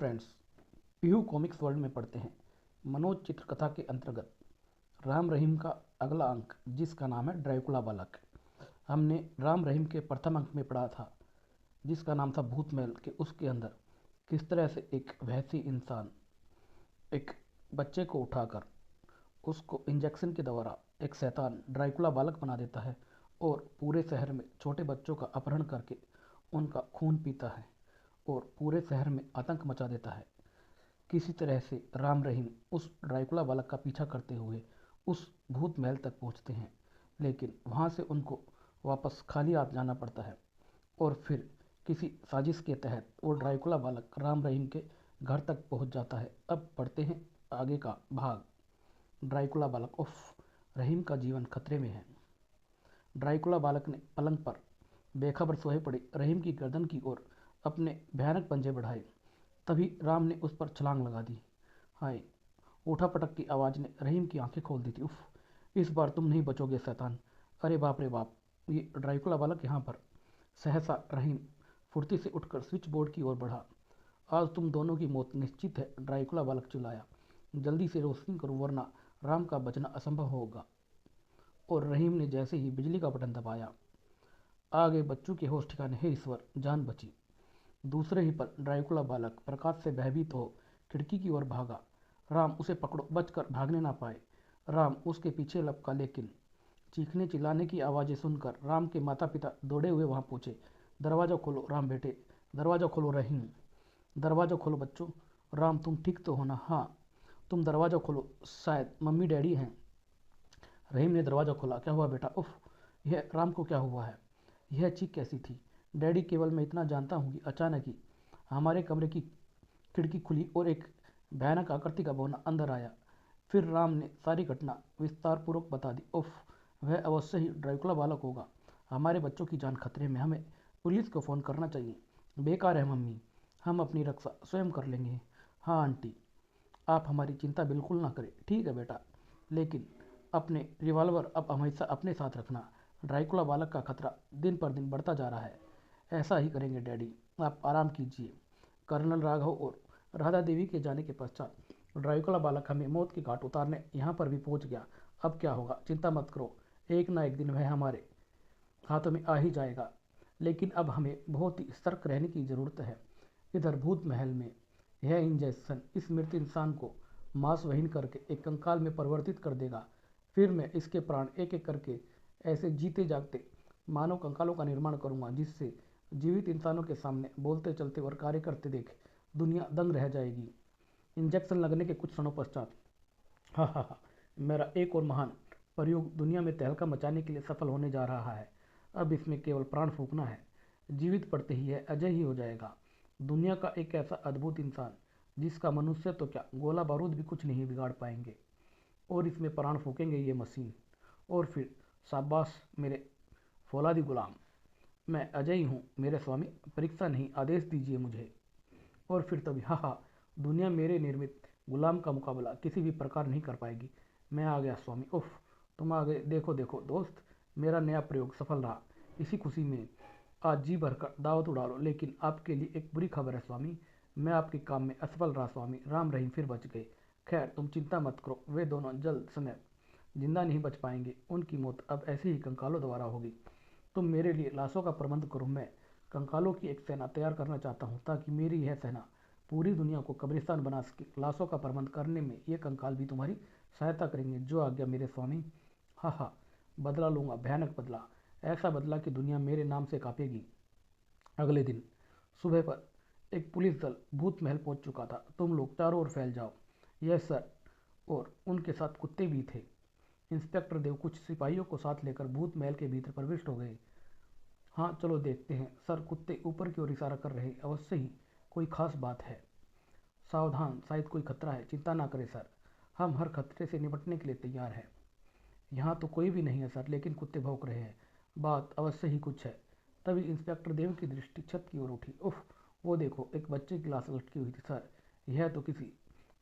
Friends, Pihu comics world में पढ़ते हैं मनोज चित्रकथा के अंतर्गत राम रहीम का अगला अंक जिसका नाम है ड्रैकुला बालक। हमने राम रहीम के प्रथम अंक में पढ़ा था जिसका नाम था भूत महल के उसके अंदर किस तरह से एक वहसी इंसान एक बच्चे को उठाकर उसको इंजेक्शन के द्वारा एक शैतान ड्रैकुला बालक बना देता है और पूरे शहर में छोटे बच्चों का अपहरण करके उनका खून पीता है और पूरे शहर में आतंक मचा देता है। किसी तरह से राम रहीम उस ड्रैकुला बालक का पीछा करते हुए उस भूत महल तक पहुंचते हैं, लेकिन वहां से उनको वापस खाली हाथ जाना पड़ता है और फिर किसी साजिश के तहत वो ड्रैकुला बालक राम रहीम के घर तक पहुंच जाता है। अब पढ़ते हैं आगे का भाग। ड्रैकुला बालक उफ, रहीम का जीवन खतरे में है। ड्रैकुला बालक ने पलंग पर बेखबर सोए पड़े रहीम की गर्दन की ओर अपने भयानक पंजे बढ़ाए। तभी राम ने उस पर छलांग लगा दी। हाय! उठा पटक की आवाज़ ने रहीम की आंखें खोल दी थी। उफ, इस बार तुम नहीं बचोगे शैतान। अरे बाप रे बाप, ये ड्रैकुला बालक यहाँ पर। सहसा रहीम फुर्ती से उठकर स्विच बोर्ड की ओर बढ़ा। आज तुम दोनों की मौत निश्चित है, ड्रैकुला बालक चिल्लाया। जल्दी से रोशनी करो वरना राम का बचना असंभव होगा। और रहीम ने जैसे ही बिजली का बटन दबाया, आगे बच्चों के होश ठिकाने। हे ईश्वर, जान बची। दूसरे ही पल ड्रैकुला बालक प्रकाश से भयभीत हो खिड़की की ओर भागा। राम, उसे पकड़ो, बचकर भागने ना पाए। राम उसके पीछे लपका, लेकिन चीखने चिल्लाने की आवाज़ें सुनकर राम के माता पिता दौड़े हुए वहां पहुंचे। दरवाज़ा खोलो राम बेटे, दरवाज़ा खोलो रहीम, दरवाज़ा खोलो बच्चों। राम, तुम ठीक तो हो ना? हाँ, तुम दरवाज़ा खोलो, शायद मम्मी डैडी हैं। रहीम ने दरवाज़ा खोला। क्या हुआ बेटा? उफ, यह राम को क्या हुआ है? यह चीख कैसी थी? डैडी, केवल मैं इतना जानता हूँ कि अचानक ही हमारे कमरे की खिड़की खुली और एक भयानक आकृति का बौना अंदर आया। फिर राम ने सारी घटना विस्तारपूर्वक बता दी। उफ, वह अवश्य ही ड्रैकुला बालक होगा। हमारे बच्चों की जान खतरे में, हमें पुलिस को फ़ोन करना चाहिए। बेकार है मम्मी, हम अपनी रक्षा स्वयं कर लेंगे। हाँ आंटी, आप हमारी चिंता बिल्कुल ना करें। ठीक है बेटा, लेकिन अपने रिवॉल्वर अब हमेशा अपने साथ रखना। ड्रैकुला बालक का खतरा दिन पर दिन बढ़ता जा रहा है। ऐसा ही करेंगे डैडी, आप आराम कीजिए। कर्नल राघव और राधा देवी के जाने के पश्चात ड्रैकुला बालक हमें मौत के घाट उतारने यहाँ पर भी पहुँच गया। अब क्या होगा? चिंता मत करो, एक ना एक दिन वह हमारे हाथों में आ ही जाएगा। लेकिन अब हमें बहुत ही सतर्क रहने की ज़रूरत है। इधर भूत महल में यह इंजेक्शन इस मृत इंसान को मांस वहीन करके एक कंकाल में परिवर्तित कर देगा। फिर मैं इसके प्राण एक एक करके ऐसे जीते जागते मानव कंकालों का निर्माण करूंगा जिससे जीवित इंसानों के सामने बोलते चलते और कार्य करते देख दुनिया दंग रह जाएगी। इंजेक्शन लगने के कुछ क्षणों पश्चात हा हा हा, मेरा एक और महान प्रयोग दुनिया में तहलका मचाने के लिए सफल होने जा रहा है। अब इसमें केवल प्राण फूंकना है। जीवित पड़ते ही यह अजय ही हो जाएगा। दुनिया का एक ऐसा अद्भुत इंसान जिसका मनुष्य तो क्या, गोला बारूद भी कुछ नहीं बिगाड़ पाएंगे। और इसमें प्राण फूकेंगे ये मशीन। और फिर शाबाश मेरे फौलादी गुलाम, मैं अजय ही हूँ मेरे स्वामी, परीक्षा नहीं आदेश दीजिए मुझे। और फिर तभी हा हा, दुनिया मेरे निर्मित गुलाम का मुकाबला किसी भी प्रकार नहीं कर पाएगी। मैं आ गया स्वामी। उफ, तुम आ गए। देखो देखो दोस्त, मेरा नया प्रयोग सफल रहा। इसी खुशी में आज जी भरकर दावत उड़ा लो। लेकिन आपके लिए एक बुरी खबर है स्वामी, मैं आपके काम में असफल रहा स्वामी। राम रहीम फिर बच गए। खैर तुम चिंता मत करो, वे दोनों जल्द समय जिंदा नहीं बच पाएंगे। उनकी मौत अब ऐसे ही कंकालों द्वारा होगी। तुम मेरे लिए लाशों का प्रबंध करो। मैं कंकालों की एक सेना तैयार करना चाहता हूँ ताकि मेरी यह सेना पूरी दुनिया को कब्रिस्तान बना सके। लाशों का प्रबंध करने में ये कंकाल भी तुम्हारी सहायता करेंगे। जो आज्ञा मेरे स्वामी। हा हा, बदला लूंगा, भयानक बदला, ऐसा बदला कि दुनिया मेरे नाम से कांपेगी। अगले दिन सुबह पर एक पुलिस दल भूत महल पहुंच चुका था। तुम लोग चारों ओर फैल जाओ। Yes sir. और उनके साथ कुत्ते भी थे। इंस्पेक्टर देव कुछ सिपाहियों को साथ लेकर भूत महल के भीतर प्रविष्ट हो गए। हाँ चलो देखते हैं। सर, कुत्ते ऊपर की ओर इशारा कर रहे। अवश्य ही कोई खास बात है। सावधान, शायद कोई खतरा है। चिंता ना करें सर, हम हर खतरे से निपटने के लिए तैयार हैं। यहाँ तो कोई भी नहीं है सर, लेकिन कुत्ते भौंक रहे हैं। बात अवश्य ही कुछ है। तभी इंस्पेक्टर देव की दृष्टि छत की ओर उठी। उफ, वो देखो, एक बच्चे की लाश लटकी हुई थी सर। यह तो किसी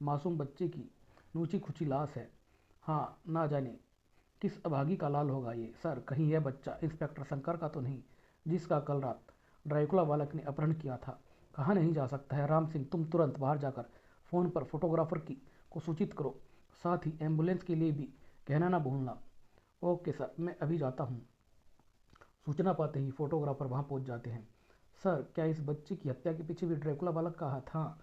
मासूम बच्चे की नूची खुची लाश है। हाँ, ना जाने किस अभागी का लाल होगा ये। सर, कहीं यह बच्चा इंस्पेक्टर शंकर का तो नहीं जिसका कल रात ड्रैकुला बालक ने अपहरण किया था? कहाँ नहीं जा सकता है राम सिंह, तुम तुरंत बाहर जाकर फ़ोन पर फोटोग्राफर की को सूचित करो, साथ ही एम्बुलेंस के लिए भी कहना ना भूलना। ओके सर, मैं अभी जाता हूँ। सूचना पाते ही फोटोग्राफर वहां पहुंच जाते हैं। सर, क्या इस बच्ची की हत्या के पीछे भी ड्रैकुला बालक का हाथ? हाँ,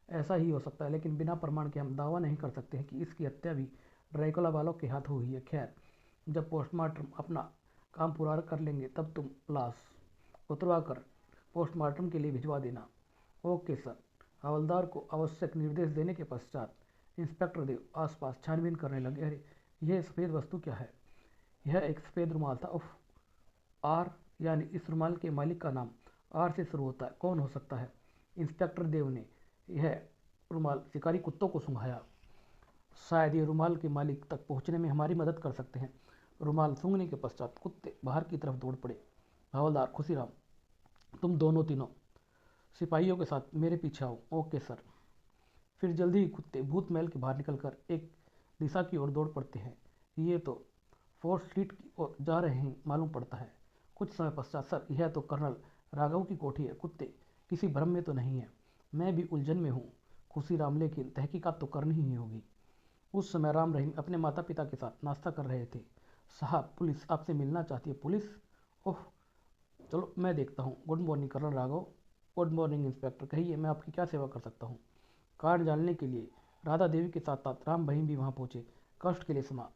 ऐसा ही हो सकता है, लेकिन बिना प्रमाण के हम दावा नहीं कर सकते हैं कि इसकी हत्या भी ड्रैकुला बालक के हाथ हुई है। खैर, जब पोस्टमार्टम अपना काम पूरा कर लेंगे तब तुम लाश उतरवा कर पोस्टमार्टम के लिए भिजवा देना। Okay sir. हवलदार को आवश्यक निर्देश देने के पश्चात इंस्पेक्टर देव आसपास छानबीन करने लगे। अरे, यह सफ़ेद वस्तु क्या है? यह एक सफ़ेद रुमाल था। उफ, आर, यानी इस रुमाल के मालिक का नाम आर से शुरू होता है। कौन हो सकता है? इंस्पेक्टर देव ने यह रुमाल शिकारी कुत्तों को सुंघाया। शायद ये रुमाल के मालिक तक पहुंचने में हमारी मदद कर सकते हैं। रुमाल सूंघने के पश्चात कुत्ते बाहर की तरफ दौड़ पड़े। हवलदार खुशीराम, तुम दोनों तीनों सिपाहियों के साथ मेरे पीछे आओ। Okay sir. फिर जल्दी ही कुत्ते भूत महल के बाहर निकलकर एक दिशा की ओर दौड़ पड़ते हैं। ये तो फोर्थ स्ट्रीट की ओर जा रहे हैं मालूम पड़ता है। कुछ समय पश्चात, सर, यह तो कर्नल राघव की कोठी है। कुत्ते किसी भ्रम में तो नहीं है? मैं भी उलझन में हूँ खुशीराम, लेकिन तहकीकात तो करनी ही होगी। उस समय राम रहीम अपने माता पिता के साथ नाश्ता कर रहे थे। साहब, पुलिस आपसे मिलना चाहती है। पुलिस? ओह, चलो मैं देखता हूँ। Good morning colonel Raghav. Good morning inspector, कहिए मैं आपकी क्या सेवा कर सकता हूँ? कारण जानने के लिए राधा देवी के साथ साथ राम बहीम भी वहाँ पहुँचे। कष्ट के लिए क्षमा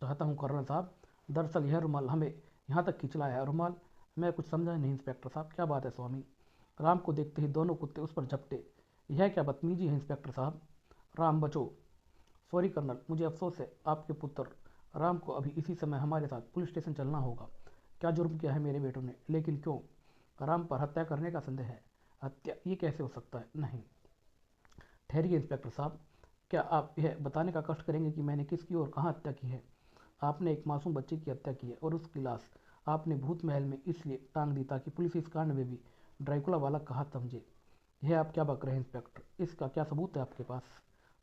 चाहता हूँ कर्नल साहब, दरअसल यह रुमाल हमें यहाँ तक खींच लाया है। रुमाल? मैं कुछ समझा नहीं इंस्पेक्टर साहब, क्या बात है स्वामी? राम को देखते ही दोनों कुत्ते उस पर झपटे। यह क्या बदतमीजी है इंस्पेक्टर साहब? राम, बचो। सॉरी कर्नल, मुझे अफसोस है, आपके पुत्र राम को अभी इसी समय हमारे साथ पुलिस स्टेशन चलना होगा। क्या जुर्म किया है मेरे बेटों ने? लेकिन क्यों? राम पर हत्या करने का संदेह है। हत्या? ये कैसे हो सकता है? नहीं, ठहरिए इंस्पेक्टर साहब, क्या आप यह बताने का कष्ट करेंगे कि मैंने किसकी और कहाँ हत्या की है? आपने एक मासूम बच्चे की हत्या की है और उसकी लाश आपने भूत महल में इसलिए टांग दी ताकि पुलिस इस कांड में भी ड्रैकुला बालक का हाथ समझे। यह आप क्या बक रहे हैं इंस्पेक्टर? इसका क्या सबूत है आपके पास?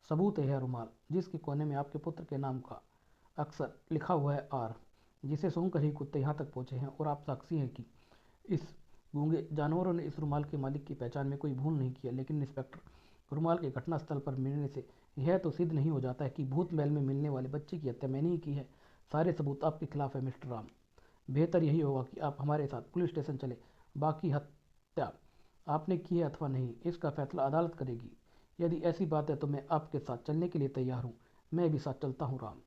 सबूत है यह रुमाल, जिसके कोने में आपके पुत्र के नाम का अक्षर लिखा हुआ है आर, जिसे सूंघकर ही कुत्ते यहाँ तक पहुँचे हैं। और आप साक्षी हैं कि इस गूंगे जानवरों ने इस रुमाल के मालिक की पहचान में कोई भूल नहीं किया। लेकिन इंस्पेक्टर, रुमाल के घटनास्थल पर मिलने से यह तो सिद्ध नहीं हो जाता है कि भूत महल में मिलने वाले बच्चे की हत्या मैंने ही की है। सारे सबूत आपके खिलाफ है मिस्टर राम। बेहतर यही होगा कि आप हमारे साथ पुलिस स्टेशन चले। बाकी हत्या आपने की है अथवा नहीं, इसका फैसला अदालत करेगी। यदि ऐसी बात है तो मैं आपके साथ चलने के लिए तैयार हूँ। मैं भी साथ चलता हूँ राम।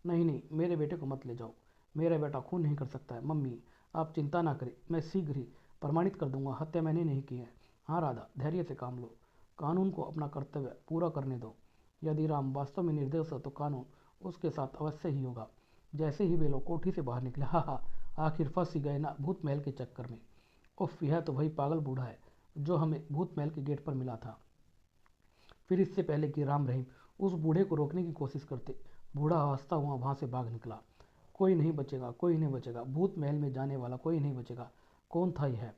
नहीं नहीं, मेरे बेटे को मत ले जाओ। मेरा बेटा खून नहीं कर सकता है। मम्मी, आप चिंता ना करें, मैं शीघ्र ही प्रमाणित कर दूंगा हत्या मैंने नहीं की है। हाँ राधा, धैर्य से काम लो, कानून को अपना कर्तव्य पूरा करने दो। यदि राम वास्तव में निर्दोष है तो कानून उसके साथ अवश्य ही होगा। जैसे ही वे लोग कोठी से बाहर निकले, हा हा, आखिर फंस ही गए ना भूत महल के चक्कर में। उफ, यह तो वही पागल बूढ़ा है जो हमें भूत महल के गेट पर मिला था। फिर इससे पहले कि राम रहीम उस बूढ़े को रोकने की कोशिश करते, बूढ़ा हंसता हुआ वहां से भाग निकला। कोई नहीं बचेगा, कोई नहीं बचेगा, भूत महल में जाने वाला कोई नहीं बचेगा। कौन था यह?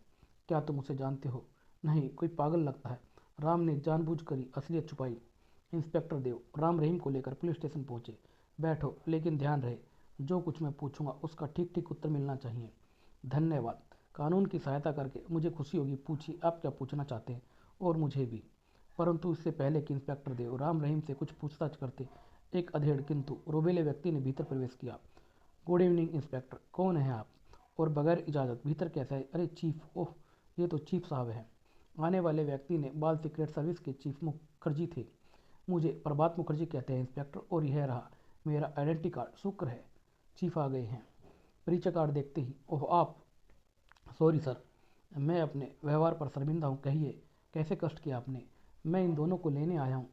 क्या तुम उसे जानते हो? नहीं, कोई पागल लगता है। राम ने जानबूझकर ही असलियत छुपाई। इंस्पेक्टर देव राम रहीम को लेकर पुलिस स्टेशन पहुंचे। बैठो, लेकिन ध्यान रहे, जो कुछ मैं पूछूंगा उसका ठीक ठीक उत्तर मिलना चाहिए। धन्यवाद। कानून की सहायता करके मुझे खुशी होगी। पूछिए आप क्या पूछना चाहते हैं। और मुझे भी। परंतु इससे पहले कि इंस्पेक्टर देव राम रहीम से कुछ पूछताछ करते, एक अधेड़ किंतु रोबेले व्यक्ति ने भीतर प्रवेश किया। गुड इवनिंग इंस्पेक्टर, कौन है आप? और बगैर इजाज़त भीतर कैसे है? अरे चीफ, ओह, ये तो चीफ साहब हैं। आने वाले व्यक्ति ने बाल सीक्रेट सर्विस के चीफ मुखर्जी थे। मुझे प्रभात मुखर्जी कहते हैं इंस्पेक्टर, और यह रहा मेरा आइडेंटिटी कार्ड। शुक्र है चीफ आ गए हैं। परिचय कार्ड देखते ही, ओह आप, सॉरी सर, मैं अपने व्यवहार पर शर्मिंदा हूँ। कहिए, कैसे कष्ट किया आपने? मैं इन दोनों को लेने आया हूँ।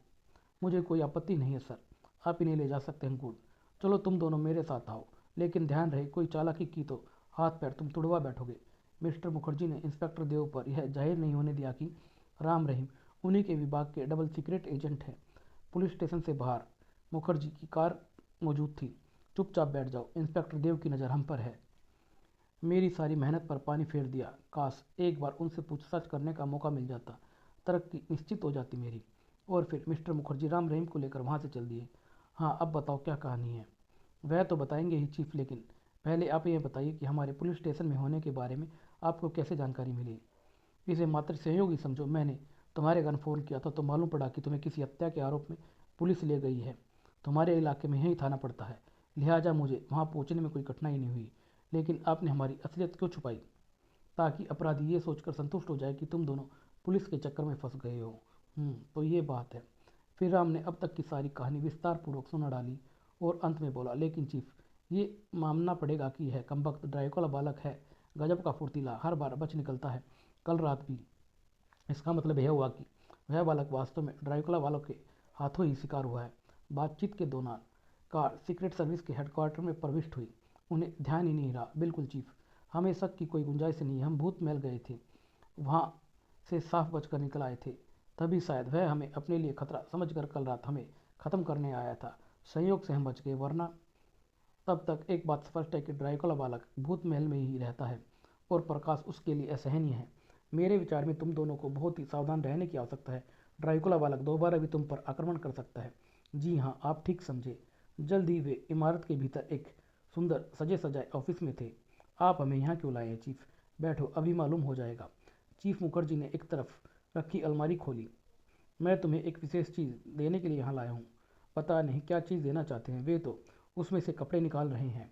मुझे कोई आपत्ति नहीं है सर, आप इन्हें ले जा सकते हैं। गुड, चलो तुम दोनों मेरे साथ आओ, लेकिन ध्यान रहे कोई चालाकी की तो हाथ पैर तुम तुड़वा बैठोगे। मिस्टर मुखर्जी ने इंस्पेक्टर देव पर यह जाहिर नहीं होने दिया कि राम रहीम उन्हीं के विभाग के डबल सीक्रेट एजेंट हैं। पुलिस स्टेशन से बाहर मुखर्जी की कार मौजूद थी। चुपचाप बैठ जाओ, इंस्पेक्टर देव की नज़र हम पर है। मेरी सारी मेहनत पर पानी फेर दिया। काश एक बार उनसे पूछताछ करने का मौका मिल जाता, तरक्की निश्चित हो जाती मेरी। और फिर मिस्टर मुखर्जी राम रहीम को लेकर वहाँ से चल दिए। हाँ, अब बताओ क्या कहानी है? वह तो बताएंगे ही चीफ, लेकिन पहले आप ये बताइए कि हमारे पुलिस स्टेशन में होने के बारे में आपको कैसे जानकारी मिली? इसे मात्र सहयोग ही समझो, मैंने तुम्हारे घर फ़ोन किया था तो मालूम पड़ा कि तुम्हें किसी हत्या के आरोप में पुलिस ले गई है। तुम्हारे इलाके में यही थाना पड़ता है, लिहाजा मुझे वहाँ पहुँचने में कोई कठिनाई नहीं हुई। लेकिन आपने हमारी असलियत क्यों छुपाई? ताकि अपराधी ये सोचकर संतुष्ट हो जाए कि तुम दोनों पुलिस के चक्कर में फंस गए हो। तो ये बात है। फिर राम ने अब तक की सारी कहानी विस्तार पूर्वक सुना डाली और अंत में बोला, लेकिन चीफ, ये मानना पड़ेगा कि यह कमबख्त ड्राइकोला बालक है गजब का फुर्तीला, हर बार बच निकलता है, कल रात भी। इसका मतलब यह हुआ कि वह बालक वास्तव में ड्राइकोला बालक के हाथों ही शिकार हुआ है। बातचीत के दौरान कार सीक्रेट सर्विस के हेडक्वार्टर में प्रविष्ट हुई। उन्हें ध्यान ही नहीं रहा। बिल्कुल चीफ, हमें शक की कोई गुंजाइश नहीं। हम भूत महल गए थे, वहाँ से साफ बचकर निकल आए थे। तभी शायद वह हमें अपने लिए खतरा समझकर कल रात हमें ख़त्म करने आया था। संयोग से हम बच गए, वरना तब तक एक बात स्पष्ट है कि ड्राइकोला बालक भूत महल में ही रहता है और प्रकाश उसके लिए असहनीय है। मेरे विचार में तुम दोनों को बहुत ही सावधान रहने की आवश्यकता है। ड्राइकोला बालक दोबारा भी तुम पर आक्रमण कर सकता है। जी हाँ, आप ठीक समझे। जल्द ही वे इमारत के भीतर एक सुंदर सजे सजाए ऑफिस में थे। आप हमें यहाँ क्यों लाए हैं चीफ? बैठो, अभी मालूम हो जाएगा। चीफ मुखर्जी ने एक तरफ रखी अलमारी खोली। मैं तुम्हें एक विशेष चीज़ देने के लिए यहाँ लाया हूँ। पता नहीं क्या चीज़ देना चाहते हैं। वे तो उसमें से कपड़े निकाल रहे हैं।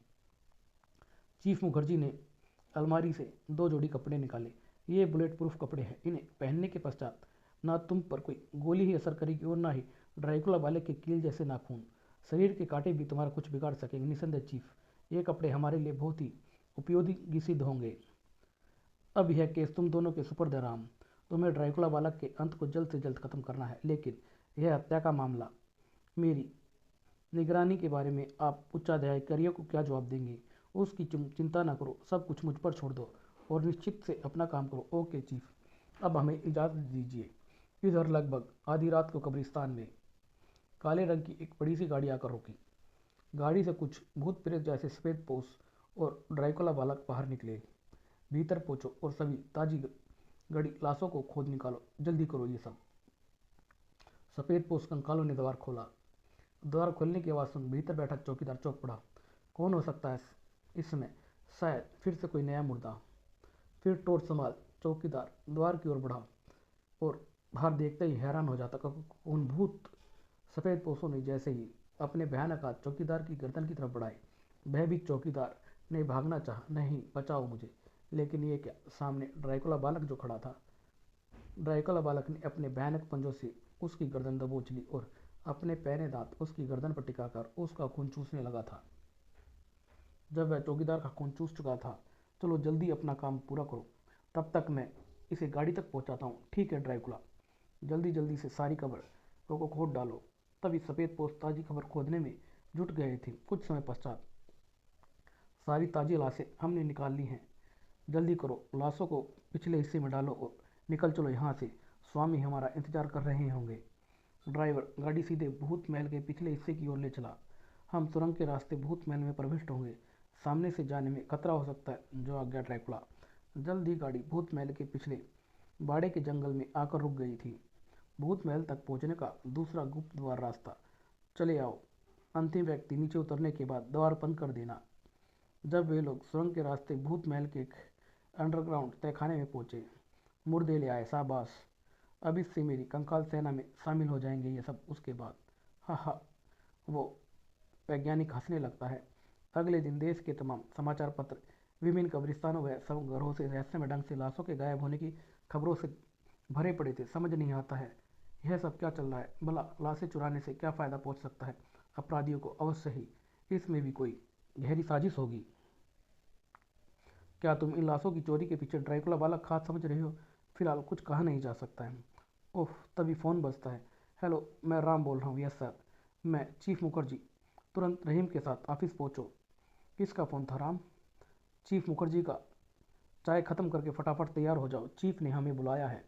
चीफ मुखर्जी ने अलमारी से दो जोड़ी कपड़े निकाले। ये बुलेट प्रूफ कपड़े हैं। इन्हें पहनने के पश्चात ना तुम पर कोई गोली ही असर करेगी और ना ही ड्राइकुला वाले के कील जैसे नाखून। शरीर के कांटे भी तुम्हारा कुछ बिगाड़ सकेंगे। निसंदेह चीफ, ये कपड़े हमारे लिए बहुत ही उपयोगी सिद्ध होंगे। अब यह केस तुम दोनों के सुपुर्द है राम। तुम्हें ड्राइकुला बालक के अंत को जल्द से जल्द खत्म करना है, लेकिन यह हत्या का मामला, मेरी निगरानी के बारे में आप उच्चाधिकारियों को क्या जवाब देंगे? उसकी चिंता ना करो, सब कुछ मुझ पर छोड़ दो और निश्चित से अपना काम करो। ओके चीफ, अब हमें इजाज़त दीजिए। इधर लगभग आधी रात को कब्रिस्तान में काले रंग की एक बड़ी सी गाड़ी आकर रुकी। गाड़ी से कुछ भूत प्रेत जैसे सफ़ेद पोश और ड्राइकोला बालक बाहर निकले। भीतर पहुंचो और सभी ताजी गड़ी लाशों को खोद निकालो। जल्दी करो ये सब। सफ़ेद पोश कंकालों ने द्वार खोला। द्वार खोलने की आवाज़ सुन भीतर बैठा चौकीदार चौंक पड़ा। कौन हो सकता है इसमें? शायद फिर से कोई नया मुर्दा। फिर टोर्च संभाल चौकीदार द्वार की ओर बढ़ा और बाहर देखते ही हैरान हो जाता। कौन भूत? सफ़ेद पोशों ने जैसे ही अपने भयानक हाथ चौकीदार की गर्दन की तरफ बढ़ाए, भयभीत चौकीदार ने भागना चाहा। नहीं, बचाओ मुझे। लेकिन ये क्या? सामने ड्राइकोला बालक जो खड़ा था। ड्राइकोला बालक ने अपने भयानक पंजों से उसकी गर्दन दबोच ली और अपने पैने दांत उसकी गर्दन पर टिकाकर उसका खून चूसने लगा था। जब वह चौकीदार का खून चूस चुका था, चलो जल्दी अपना काम पूरा करो, तब तक मैं इसे गाड़ी तक पहुंचाता हूँ। ठीक है ड्राइकुला, जल्दी जल्दी से सारी खबरों को खोद डालो। तभी सफ़ेद पोस्ट ताज़ी खबर खोदने में जुट गए थे। कुछ समय पश्चात सारी ताज़ी लाशें हमने निकाल ली हैं। जल्दी करो, लाशों को पिछले हिस्से में डालो और निकल चलो यहाँ से। स्वामी हमारा इंतजार कर रहे होंगे। ड्राइवर गाड़ी सीधे भूत महल के पिछले हिस्से की ओर ले चला। हम सुरंग के रास्ते भूत महल में प्रविष्ट होंगे। सामने से जाने में खतरा हो सकता है। जो आज्ञा ड्रैकुला। जल्द ही गाड़ी भूत महल के पिछले बाड़े के जंगल में आकर रुक गई थी। भूत महल तक पहुंचने का दूसरा गुप्त द्वार रास्ता। चले आओ। अंतिम व्यक्ति नीचे उतरने के बाद द्वार बंद कर देना। जब वे लोग सुरंग के रास्ते भूत महल के एक अंडरग्राउंड तहखाने में पहुंचे, मुर्दे ले आए। शाबाश, अब इससे मेरी कंकाल सेना में शामिल हो जाएंगे ये सब। उसके बाद हा हा, वो वैज्ञानिक हंसने लगता है। अगले दिन देश के तमाम समाचार पत्र विभिन्न कब्रिस्तानों व सब घरों से रहस्यमय ढंग से लाशों के गायब होने की खबरों से भरे पड़े थे। समझ नहीं आता है यह सब क्या चल रहा है। भला लाशें चुराने से क्या फ़ायदा पहुंच सकता है अपराधियों को? अवश्य ही इसमें भी कोई गहरी साजिश होगी। क्या तुम इन लाशों की चोरी के पीछे ड्राइकुला वाला खास समझ रहे हो? फिलहाल कुछ कहा नहीं जा सकता है। ओह, तभी फ़ोन बजता है। हेलो, मैं राम बोल रहा हूँ। यस सर, मैं चीफ मुखर्जी। तुरंत रहीम के साथ ऑफिस पहुँचो। किसका फ़ोन था राम? चीफ मुखर्जी का। चाय ख़त्म करके फटाफट तैयार हो जाओ, चीफ ने हमें बुलाया है।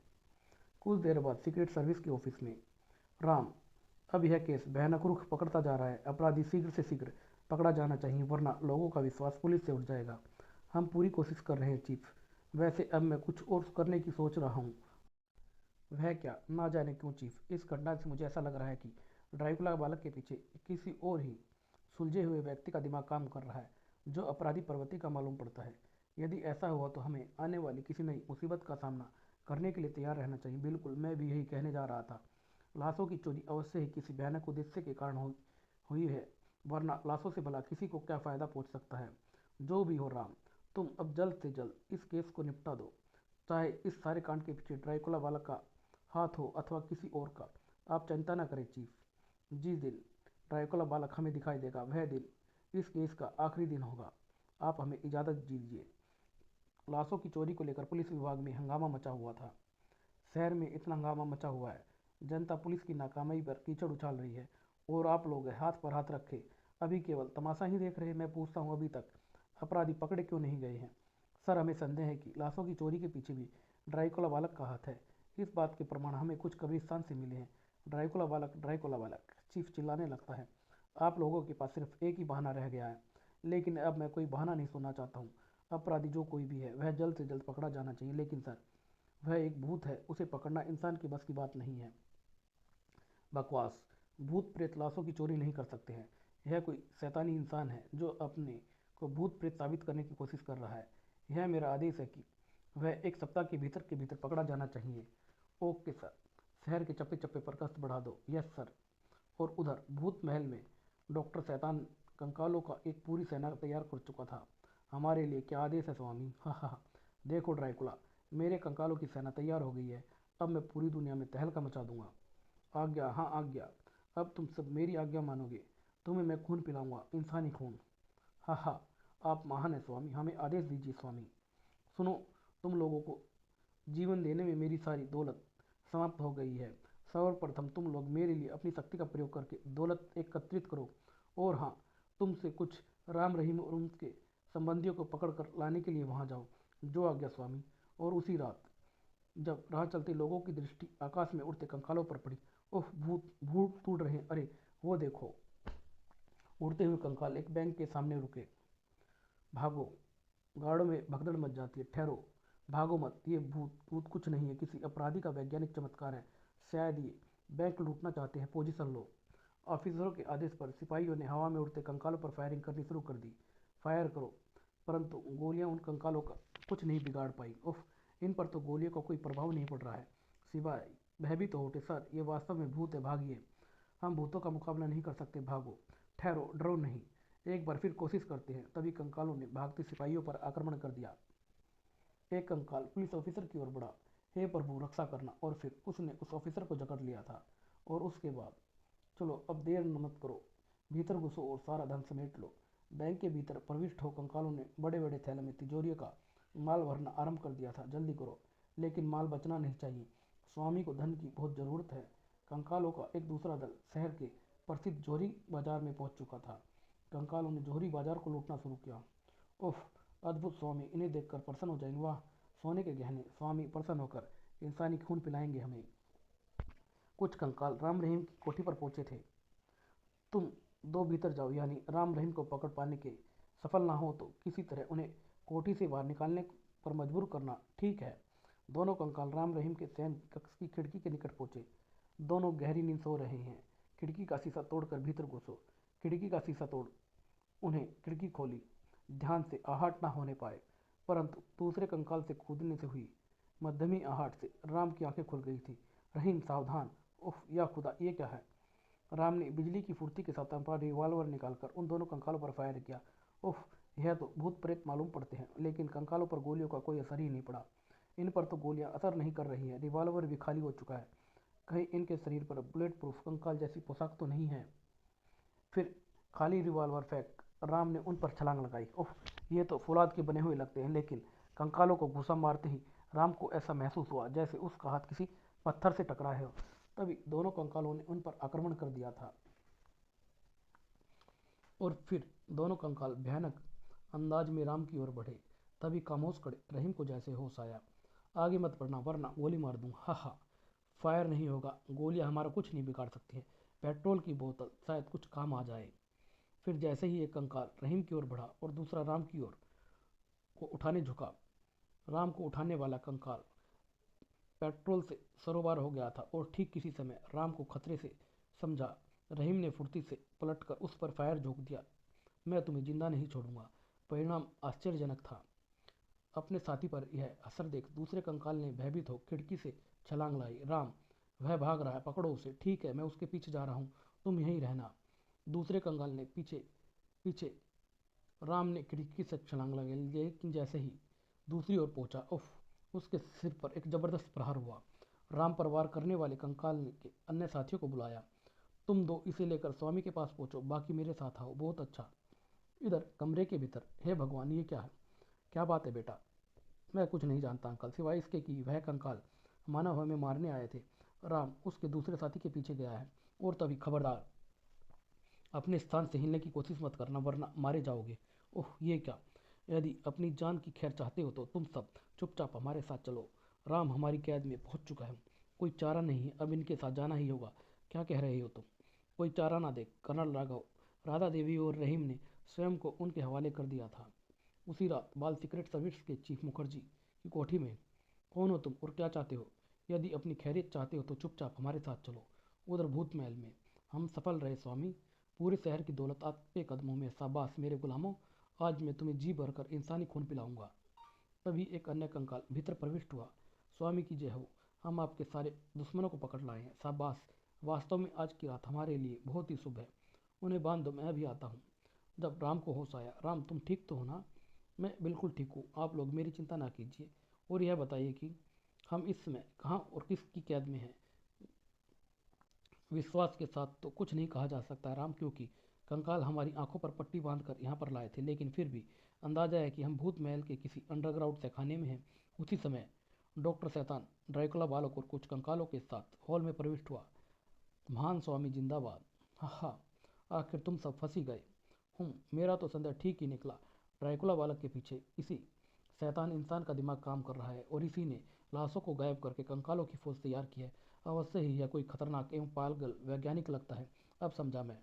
कुछ देर बाद सीक्रेट सर्विस के ऑफिस में। राम, अब यह केस भयानक रुख पकड़ता जा रहा है। अपराधी शीघ्र से शीघ्र पकड़ा जाना चाहिए, वरना लोगों का विश्वास पुलिस से उठ जाएगा। हम पूरी कोशिश कर रहे हैं चीफ। वैसे अब मैं कुछ और करने की सोच रहा हूँ। वह क्या? ना जाने क्यों चीफ, इस घटना से मुझे ऐसा लग रहा है कि ड्राइकुला बालक के पीछे किसी और ही सुलझे हुए व्यक्ति का दिमाग काम कर रहा है, जो अपराधी प्रवृत्ति का मालूम पड़ता है। यदि ऐसा हुआ तो हमें आने वाली किसी नई मुसीबत का सामना करने के लिए तैयार रहना चाहिए। बिल्कुल, मैं भी यही कहने जा रहा था। लाशों की चोरी अवश्य ही किसी भयानक उद्देश्य के कारण हुई है, वरना लाशों से भला किसी को क्या फ़ायदा पहुंच सकता है। जो भी हो राम, तुम अब जल्द से जल्द इस केस को निपटा दो, चाहे इस सारे कांड के पीछे ड्राइकुला वाला का हाथ हो अथवा किसी और का। आप चिंता न करें चीफ। जिस दिन ड्राइकुला बालक हमें दिखाई देगा वह दिन इस केस का आखिरी दिन होगा। आप हमें इजाज़त दीजिए। लाशों की चोरी को लेकर पुलिस विभाग में हंगामा मचा हुआ था। शहर में इतना हंगामा मचा हुआ है, जनता पुलिस की नाकामी पर कीचड़ उछाल रही है और आप लोग हाथ पर हाथ रखे अभी केवल तमाशा ही देख रहे हैं। मैं पूछता हूँ, अभी तक अपराधी पकड़े क्यों नहीं गए हैं? सर, हमें संदेह है कि लाशों की चोरी के पीछे भी ड्राइकुला बालक का हाथ है। इस बात के प्रमाण हमें कुछ कब्रिस्तान से मिले हैं। ड्राइकुला बालक, चीफ चिल्लाने लगता है। आप लोगों के पास सिर्फ एक ही बहाना रह गया है, लेकिन अब मैं कोई बहाना नहीं सुनना चाहता हूँ। अपराधी जो कोई भी है वह जल्द से जल्द पकड़ा जाना चाहिए। लेकिन सर, वह एक भूत है, उसे पकड़ना इंसान की बस की बात नहीं है। बकवास। भूत प्रेत लाशों की चोरी नहीं कर सकते हैं। यह कोई शैतानी इंसान है जो अपने को भूत प्रेत साबित करने की कोशिश कर रहा है। यह मेरा आदेश है कि वह एक सप्ताह के भीतर पकड़ा जाना चाहिए। Okay sir. शहर के चप्पे चप्पे पर गश्त बढ़ा दो। Yes sir. और उधर भूत महल में डॉक्टर शैतान कंकालों का एक पूरी सेना तैयार कर चुका था। हमारे लिए क्या आदेश है स्वामी? हा हा हा। देखो ड्राइकुला, मेरे कंकालों की सेना तैयार हो गई है। अब मैं पूरी दुनिया में तहलका मचा दूंगा। आज्ञा, हाँ आज्ञा। अब तुम सब मेरी आज्ञा मानोगे। तुम्हें मैं खून पिलाऊंगा, इंसानी खून। हा हा। आप महान है स्वामी, हमें आदेश दीजिए स्वामी। सुनो, तुम लोगों को जीवन देने में मेरी सारी दौलत समाप्त हो गई है। सर्वप्रथम तुम लोग मेरे लिए अपनी शक्ति का प्रयोग करके दौलत एकत्रित करो। और हाँ, तुमसे कुछ राम रहीम और उनके संबंधियों को पकड़ कर लाने के लिए वहाँ जाओ। जो आज्ञा स्वामी। और उसी रात जब राह चलते लोगों की दृष्टि आकाश में उड़ते कंकालों पर पड़ी। ओह, भूत भूत टूट रहे हैं। अरे वो देखो, उड़ते हुए कंकाल एक बैंक के सामने रुके। भागो। गार्डों में भगदड़ मच जाती है। ठहरो, भागो मत। ये भूत भूत कुछ नहीं है, किसी अपराधी का वैज्ञानिक चमत्कार है। शायद ये बैंक लूटना चाहते हैं। पोजीशन लो। ऑफिसरों के आदेश पर सिपाहियों ने हवा में उड़ते कंकालों पर फायरिंग करनी शुरू कर दी। फायर करो। परंतु गोलियां उन कंकालों का कुछ नहीं बिगाड़ पाई। उफ, इन पर तो गोलियों का कोई प्रभाव नहीं पड़ रहा है। सिवाय भयभीत तो होते, सर ये वास्तव में भूत है, भागिए। हम भूतों का मुकाबला नहीं कर सकते, भागो। ठहरो, डरो नहीं। एक बार फिर कोशिश करते हैं। तभी कंकालों ने भागते सिपाहियों पर आक्रमण कर दिया। एक कंकाल पुलिस ऑफिसर की ओर बढ़ा। हे प्रभु, रक्षा करना। और फिर उसने उस ऑफिसर को जकड़ लिया था। और उसके बाद, चलो अब देर मत करो, भीतर घुसो और सारा धन समेट लो। बैंक के भीतर प्रविष्ट हो कंकालों ने बड़े बड़े थैले में तिजोरियों का माल भरना आरंभ कर दिया था। जल्दी करो, लेकिन माल बचना नहीं चाहिए। स्वामी को धन की बहुत जरूरत है। कंकालों का एक दूसरा दल शहर के प्रसिद्ध जोहरी बाजार में पहुंच चुका था। कंकालों ने जोहरी बाजार को लूटना शुरू किया। उफ, अद्भुत स्वामी, इन्हें देखकर प्रसन्न हो जाएंगे। वाह, सोने के गहने। स्वामी प्रसन्न होकर इंसानी खून पिलाएंगे हमें। कुछ कंकाल राम रहीम की कोठी पर पहुंचे थे। तुम दो भीतर जाओ, यानी राम रहीम को पकड़ पाने के सफल ना हो तो किसी तरह उन्हें कोठी से बाहर निकालने पर मजबूर करना, ठीक है? दोनों कंकाल राम रहीम के शयन कक्ष की खिड़की के निकट पहुंचे। दोनों गहरी नींद सो रहे हैं। खिड़की का शीशा तोड़कर भीतर घुसो। खिड़की का शीशा तोड़ उन्हें खिड़की खोली, ध्यान से आहट ना होने पाए। परंतु दूसरे कंकाल से कूदने से हुई मध्यमी आहट से राम की आंखें खुल गई थी। रहीम, सावधान। उफ, या खुदा, ये क्या है? राम ने बिजली की फुर्ती के साथ अपना रिवॉल्वर निकालकर उन दोनों कंकालों पर फायर किया। उफ, यह तो भूत प्रेत मालूम पड़ते हैं, लेकिन कंकालों पर गोलियों का कोई असर ही नहीं पड़ा। इन पर तो गोलियां असर नहीं कर रही हैं। रिवॉल्वर भी खाली हो चुका है। कहीं इनके शरीर पर बुलेट प्रूफ कंकाल जैसी पोशाक तो नहीं है? फिर खाली रिवॉल्वर फेंक राम ने उन पर छलांग लगाई। उफ, ये तो फौलाद के बने हुए लगते हैं। लेकिन कंकालों को घुसा मारते ही राम को ऐसा महसूस हुआ जैसे उसका हाथ किसी पत्थर से टकराया हो। तभी दोनों कंकालों ने उन पर आक्रमण कर दिया था। और फिर दोनों कंकाल भयानक अंदाज में राम की ओर बढ़े। तभी खामोश खड़े रहीम को जैसे होश आया। आगे मत बढ़ना वरना गोली मार दूंगा। हा हा। फायर नहीं होगा, गोलियां हमारा कुछ नहीं बिगाड़ सकती हैं। पेट्रोल की बोतल शायद कुछ काम आ जाए। फिर जैसे ही एक कंकाल रहीम की ओर बढ़ा और दूसरा राम की ओर को उठाने झुका, राम को उठाने वाला कंकाल पेट्रोल से सरोबार हो गया था और ठीक किसी समय राम को खतरे से समझा रहीम ने फुर्ती से पलटकर उस पर फायर झोंक दिया। मैं तुम्हें जिंदा नहीं छोड़ूंगा। परिणाम आश्चर्यजनक था। अपने साथी पर यह असर देख दूसरे कंकाल ने भयभीत हो खिड़की से छलांग लाई। राम, वह भाग रहा है, पकड़ो उसे। ठीक है, मैं उसके पीछे जा रहा हूँ, तुम यहीं रहना। दूसरे कंगाल ने पीछे पीछे राम ने खिड़की से छलांग लगाई, लेकिन जैसे ही दूसरी ओर पहुंचा, उफ, उसके सिर पर एक जबरदस्त प्रहार हुआ। राम पर वार करने वाले कंकाल के अन्य साथियों को बुलाया। तुम दो इसे लेकर स्वामी के पास पहुंचो, बाकी मेरे साथ आओ। बहुत अच्छा। इधर कमरे के भीतर, हे भगवान, ये क्या है? क्या बात है बेटा? मैं कुछ नहीं जानता अंकल, सिवाय इसके कि वह कंकाल मानव हमें मारने आए थे। राम उसके दूसरे साथी के पीछे गया है। और तभी, खबरदार, अपने स्थान से हिलने की कोशिश मत करना, वरना मारे जाओगे। ओह, ये क्या? यदि अपनी जान की खैर चाहते हो तो तुम सब चुपचाप हमारे साथ चलो। राम हमारी कैद में पहुंच चुका है, कोई चारा नहीं है, अब इनके साथ जाना ही होगा। क्या कह रहे हो तुम? कोई चारा ना देख कर्नल राघव, राधा देवी और रहीम ने स्वयं को उनके हवाले कर दिया था उसी रात बाल सीक्रेट सर्विस के चीफ मुखर्जी की कोठी में। कौन हो तुम और क्या चाहते हो? यदि अपनी खैरियत चाहते हो तो चुपचाप हमारे साथ चलो, उधर भूत महल में। हम सफल रहे स्वामी, पूरे शहर की दौलत आपके कदमों में। शाबाश मेरे गुलामों, आज मैं तुम्हें जी भरकर इंसानी खून पिलाऊंगा। तभी एक अन्य कंकाल भीतर प्रविष्ट हुआ। स्वामी की जय हो, हम आपके सारे दुश्मनों को पकड़ लाए हैं। शाबाश, वास्तव में आज की रात हमारे लिए बहुत ही शुभ है। उन्हें बांध दो, मैं भी आता हूँ। जब राम को होश आया, राम तुम ठीक तो हो ना? मैं बिल्कुल ठीक हूँ, आप लोग मेरी चिंता ना कीजिए। और यह बताइए कि हम इस समय कहाँ और किसकी कैद में हैं? विश्वास के साथ तो कुछ नहीं कहा जा सकता राम, क्योंकि कंकाल हमारी आंखों पर पट्टी बांधकर यहाँ पर लाए थे, लेकिन फिर भी अंदाजा है कि हम भूत महल के किसी अंडरग्राउंड तहखाने में हैं। उसी समय डॉक्टर शैतान ड्रैकुला बालक और कुछ कंकालों के साथ हॉल में प्रविष्ट हुआ। महान स्वामी जिंदाबाद। हा, आखिर तुम सब फंसी गए। मेरा तो संदेह ठीक ही निकला। ड्रैकुला बालक के पीछे इसी शैतान इंसान का दिमाग काम कर रहा है, और इसी ने लाशों को गायब करके कंकालों की फौज तैयार की है। अवश्य ही यह कोई खतरनाक एवं पागल वैज्ञानिक लगता है। अब समझा मैं,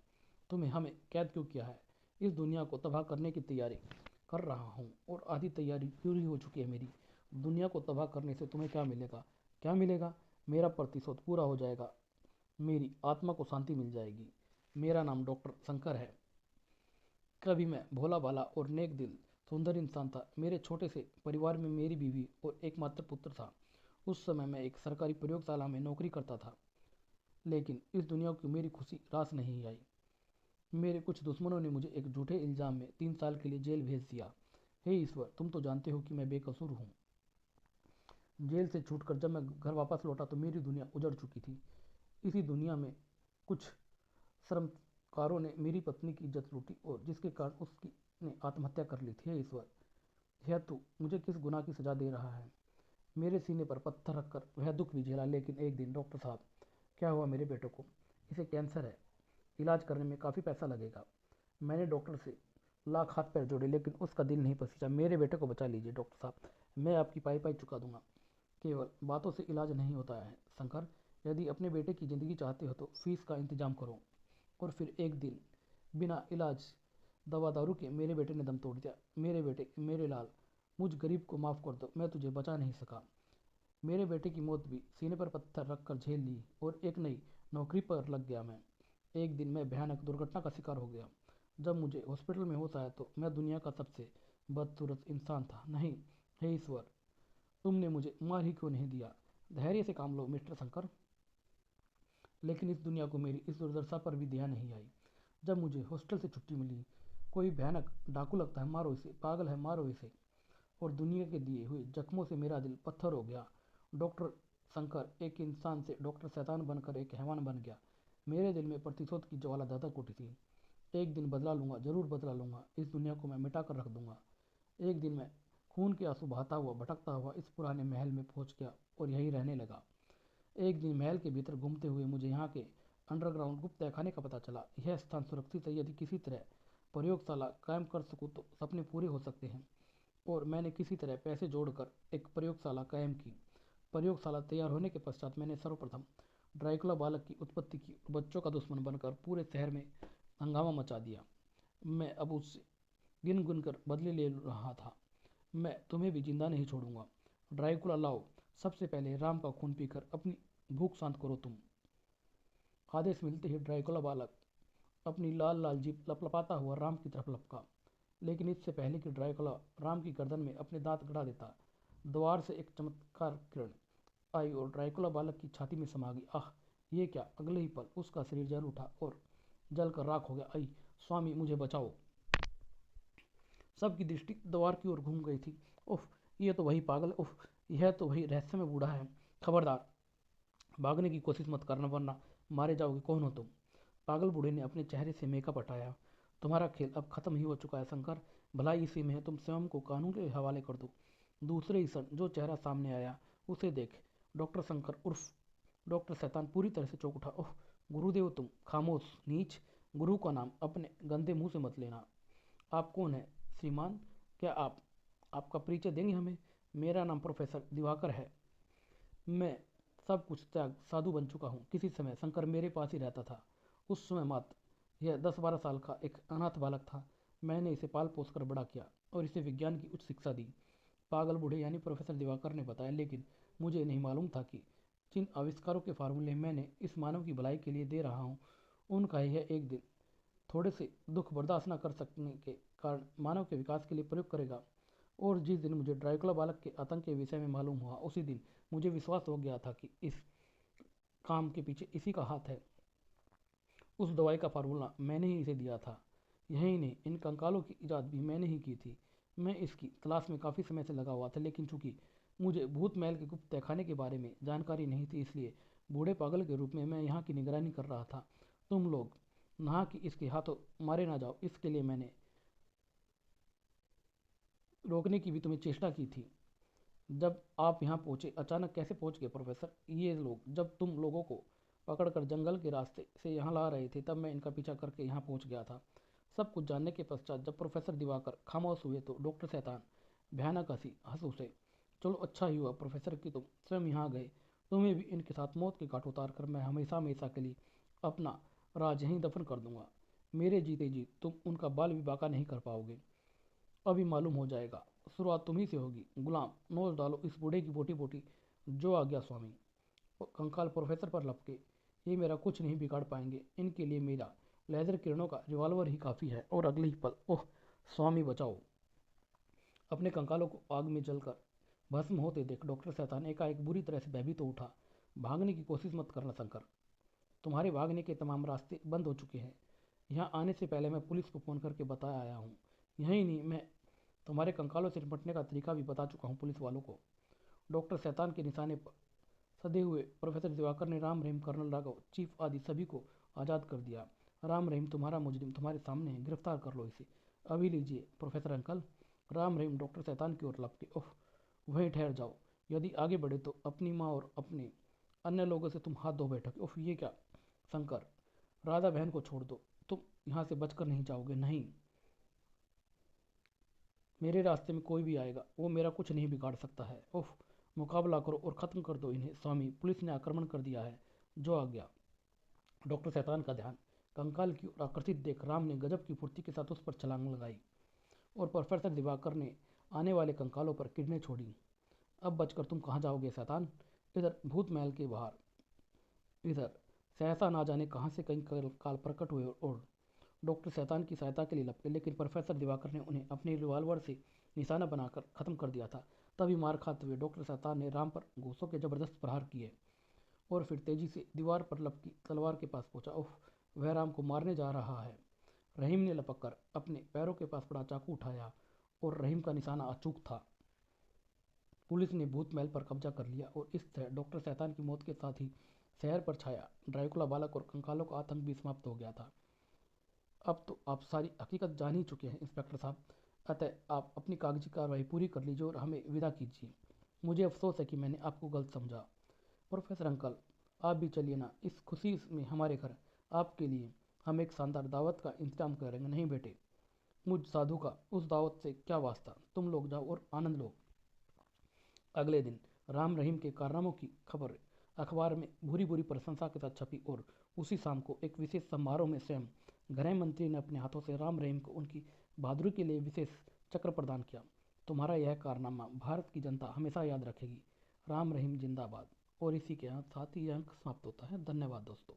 तुम्हें हमें कैद क्यों किया है। इस दुनिया को तबाह करने की तैयारी कर रहा हूँ, और आधी तैयारी पूरी हो चुकी है मेरी। दुनिया को तबाह करने से तुम्हें क्या मिलेगा? क्या मिलेगा? मेरा प्रतिशोध पूरा हो जाएगा, मेरी आत्मा को शांति मिल जाएगी। मेरा नाम डॉक्टर शंकर है। कभी मैं भोला भाला और नेक दिल सुंदर इंसान था। मेरे छोटे से परिवार में मेरी बीवी और एकमात्र पुत्र था। उस समय मैं एक सरकारी प्रयोगशाला में नौकरी करता था, लेकिन इस दुनिया की मेरी खुशी रास नहीं आई। मेरे कुछ दुश्मनों ने मुझे एक झूठे इल्जाम में 3 साल के लिए जेल भेज दिया। हे ईश्वर, तुम तो जानते हो कि मैं बेकसूर हूँ। जेल से छूटकर जब मैं घर वापस लौटा तो मेरी दुनिया उजड़ चुकी थी। इसी दुनिया में कुछ श्रमकारों ने मेरी पत्नी की इज्जत लूटी, और जिसके कारण उसकी ने आत्महत्या कर ली थी। हे ईश्वर, यह तू मुझे किस गुनाह की सजा दे रहा है? मेरे सीने पर पत्थर रखकर वह दुख भी झेला, लेकिन एक दिन, डॉक्टर साहब, क्या हुआ मेरे बेटे को? इसे कैंसर है, इलाज करने में काफ़ी पैसा लगेगा। मैंने डॉक्टर से लाख हाथ पैर जोड़े, लेकिन उसका दिल नहीं पसीजा। मेरे बेटे को बचा लीजिए डॉक्टर साहब, मैं आपकी पाई पाई चुका दूंगा। केवल बातों से इलाज नहीं होता है शंकर, यदि अपने बेटे की ज़िंदगी चाहते हो तो फीस का इंतजाम करो। और फिर एक दिन, बिना इलाज दवा दारू के मेरे बेटे ने दम तोड़ दिया। मेरे बेटे, मेरे लाल, मुझ गरीब को माफ़ कर दो, मैं तुझे बचा नहीं सका। मेरे बेटे की मौत भी सीने पर पत्थर रखकर झेल ली, और एक नई नौकरी पर लग गया मैं। एक दिन मैं भयानक दुर्घटना का शिकार हो गया। जब मुझे हॉस्पिटल में होश आया तो मैं दुनिया का सबसे बदसूरत इंसान था। नहीं, हे ईश्वर, तुमने मुझे मार ही क्यों नहीं दिया? धैर्य से काम लो मिस्टर शंकर। लेकिन इस दुनिया को मेरी इस दुर्दशा पर भी दया नहीं आई। जब मुझे हॉस्टल से छुट्टी मिली, कोई भयानक डाकू लगता है, मारो इसे, पागल है, मारो इसे। और दुनिया के दिए हुए जख्मों से मेरा दिल पत्थर हो गया। डॉक्टर शंकर एक इंसान से डॉक्टर शैतान बनकर एक हैवान बन गया। मेरे दिल में प्रतिशोध की ज्वाला धधक उठी थी। एक दिन बदला लूंगा, जरूर बदला लूंगा। इस दुनिया को मैं मिटा कर रख दूंगा। एक दिन मैं खून के आंसू बहाता हुआ, भटकता हुआ इस पुराने महल में पहुंच गया, और यहीं रहने लगा। एक दिन महल के भीतर घूमते हुए मुझे यहाँ के अंडरग्राउंड गुप्त तहखाने का पता चला। यह स्थान सुरक्षित है, यदि किसी तरह प्रयोगशाला कायम कर सकूँ तो सपने पूरे हो सकते हैं। और मैंने किसी तरह पैसे जोड़कर एक प्रयोगशाला कायम की। प्रयोगशाला तैयार होने के पश्चात मैंने सर्वप्रथम ड्रैकुला बालक की उत्पत्ति की, और बच्चों का दुश्मन बनकर पूरे शहर में हंगामा मचा दिया। मैं अब उससे गिन गुन कर बदले ले रहा था। मैं तुम्हें भी जिंदा नहीं छोड़ूंगा। ड्रैकुला लाओ, सबसे पहले राम का खून पीकर अपनी भूख शांत करो तुम। आदेश मिलते ही ड्रैकुला बालक अपनी लाल लाल जीभ लपलपाता हुआ राम की तरफ लपका, लेकिन इससे पहले कि ड्राकुला राम की गर्दन में अपने दांत गड़ा देता, द्वार से एक चमत्कार किरण आई और ड्राकुला बालक की छाती में समा गई। आह, ये क्या! अगले ही पल उसका शरीर जल उठा और जल कर राख हो गया। आई स्वामी, मुझे बचाओ! सबकी दृष्टि द्वार की ओर घूम गई थी। उफ, ये तो वही पागल! उफ, यह तो वही रहस्यमय बूढ़ा है। खबरदार, भागने की कोशिश मत करना, वरना मारे जाओगे। कौन हो तुम? पागल बूढ़े ने अपने चेहरे से मेकअप हटाया। तुम्हारा खेल अब खत्म ही हो चुका है शंकर। भलाई इसी में है, तुम स्वयं को कानून के हवाले कर दो। दूसरे ही क्षण जो चेहरा सामने आया उसे देख डॉक्टर शंकर उर्फ डॉक्टर शैतान पूरी तरह से चौंक उठा। ओह गुरुदेव, तुम! खामोश नीच! गुरु का नाम अपने गंदे मुंह से मत लेना। आप कौन है श्रीमान? क्या आप आपका परिचय देंगे हमें? मेरा नाम प्रोफेसर दिवाकर है। मैं सब कुछ त्याग साधु बन चुका हूँ। किसी समय शंकर मेरे पास ही रहता था। उस समय मात्र यह 10-12 साल का एक अनाथ बालक था। मैंने इसे पाल पोस कर बड़ा किया और इसे विज्ञान की उच्च शिक्षा दी। पागल बूढ़े यानी प्रोफेसर दिवाकर ने बताया। लेकिन मुझे नहीं मालूम था कि जिन आविष्कारों के फार्मूले मैंने इस मानव की भलाई के लिए दे रहा हूँ, उनका यह एक दिन थोड़े से दुख बर्दाश्त न कर सकने के कारण मानव के विकास के लिए प्रयोग करेगा। और जिस दिन मुझे ड्राकुला बालक के आतंक के विषय में मालूम हुआ, उसी दिन मुझे विश्वास हो गया था कि इस काम के पीछे इसी का हाथ है। उस दवाई का फार्मूला मैंने ही इसे दिया था। यही नहीं, इन कंकालों की इजाद भी मैंने ही की थी। मैं इसकी तलाश में काफ़ी समय से लगा हुआ था, लेकिन चूंकि मुझे भूत महल के गुप्त तहखाने के बारे में जानकारी नहीं थी, इसलिए बूढ़े पागल के रूप में मैं यहाँ की निगरानी कर रहा था। तुम लोग नहा कि इसके हाथों मारे ना जाओ, इसके लिए मैंने रोकने की भी तुम्हें चेष्टा की थी। जब आप यहाँ पहुँचे, अचानक कैसे पहुँच गए प्रोफेसर ये लोग? जब तुम लोगों को पकड़कर जंगल के रास्ते से यहाँ ला रहे थे, तब मैं इनका पीछा करके यहाँ पहुँच गया था। सब कुछ जानने के पश्चात जब प्रोफेसर दिवाकर खामोश हुए तो डॉक्टर शैतान भयानक हंस उसे। चलो अच्छा ही हुआ प्रोफेसर कि तुम स्वयं यहाँ गए। तुम्हें भी इनके साथ मौत के घाट उतार कर मैं हमेशा हमेशा के लिए अपना राज यहीं दफन कर दूंगा। मेरे जीते जी तुम उनका बाल भी बाका नहीं कर पाओगे। अभी मालूम हो जाएगा। शुरुआत तुम्ही से होगी। गुलाम, नोच डालो इस बूढ़े की बोटी बोटी। जो आ गया स्वामी। कंकाल प्रोफेसर पर लपके। ये मेरा कुछ नहीं बिगाड़ पाएंगे। इनके लिए मेरा लेजर किरणों का रिवॉल्वर ही काफ़ी है। और अगले ही पल, ओह स्वामी बचाओ! अपने कंकालों को आग में जलकर भस्म होते देख डॉक्टर शैतान एकाएक बुरी तरह से भयभीत हो उठा। भागने की कोशिश मत करना शंकर। तुम्हारे भागने के तमाम रास्ते बंद हो चुके हैं। यहाँ आने से पहले मैं पुलिस को फ़ोन करके बताया आया हूँ। यही नहीं, मैं तुम्हारे कंकालों से निपटने का तरीका भी बता चुका हूँ पुलिस वालों को। डॉक्टर शैतान के निशाने पर सधे हुए प्रोफेसर दिवाकर ने राम रहीम, कर्नल राघव, चीफ आदि सभी को आज़ाद कर दिया। राम रहीम तुम्हारा मुजरिम तुम्हारे सामने है, गिरफ्तार कर लो इसे। अभी लीजिए professor uncle. Ram Rahim doctor शैतान की ओर लपके। ओह वहीं ठहर जाओ। यदि आगे बढ़े तो अपनी माँ और अपने अन्य लोगों से तुम हाथ धो बैठोगे। ओह ये क्या! शंकर, राधा बहन को छोड़ दो। तुम यहाँ से बचकर नहीं जाओगे। नहीं, मेरे रास्ते में कोई भी आएगा, वो मेरा कुछ नहीं बिगाड़ सकता है। उफ, मुकाबला करो और ख़त्म कर दो इन्हें। स्वामी, पुलिस ने आक्रमण कर दिया है। जो आ गया। डॉक्टर शैतान का ध्यान कंकाल की ओर आकर्षित देख राम ने गजब की फुर्ती के साथ उस पर छलांग लगाई और प्रोफेसर दिवाकर ने आने वाले कंकालों पर किरणें छोड़ी। अब बचकर तुम कहाँ जाओगे शैतान? इधर भूत महल के बाहर, इधर सहसा ना जाने कहाँ से कई काल प्रकट हुए और डॉक्टर शैतान की सहायता के लिए लपके, लेकिन प्रोफेसर दिवाकर ने उन्हें अपने रिवॉल्वर से निशाना बनाकर खत्म कर दिया था। तभी मार खाते हुए डॉक्टर शैतान ने राम पर घूंसों के जबरदस्त प्रहार किए और फिर तेजी से दीवार पर लपकी तलवार के पास पहुंचा। उफ, वह राम को मारने जा रहा है। रहीम ने लपक कर अपने पैरों के पास पड़ा चाकू उठाया और रहीम का निशाना अचूक था। पुलिस ने भूत महल पर कब्जा कर लिया और इस तरह डॉक्टर शैतान की मौत के साथ ही शहर पर छाया ड्राकुला बालक और कंकालों का आतंक भी समाप्त हो गया था। अब तो आप सारी हकीकत जान ही चुके हैं इंस्पेक्टर साहब, अतः आप अपनी कागजी कार्रवाई पूरी कर लीजिए और हमें विदा कीजिए। मुझे अफसोस है कि मैंने आपको गलत समझा। प्रोफेसर अंकल, आप भी चलिए ना। इस खुशी में हमारे घर आपके लिए हम एक शानदार दावत का इंतजाम करेंगे। नहीं बेटे, मुझ साधु का उस दावत से क्या वास्ता। तुम लोग जाओ और आनंद लो। अगले दिन राम रहीम के कारनामों की खबर अखबार में भूरी भूरी प्रशंसा के साथ छपी और उसी शाम को एक विशेष समारोह में स्वयं गृह मंत्री ने अपने हाथों से राम रहीम को उनकी बहादुरी के लिए विशेष चक्र प्रदान किया। तुम्हारा यह कारनामा भारत की जनता हमेशा याद रखेगी। राम रहीम जिंदाबाद। और इसी के साथ ही यह अंक समाप्त होता है। धन्यवाद दोस्तों।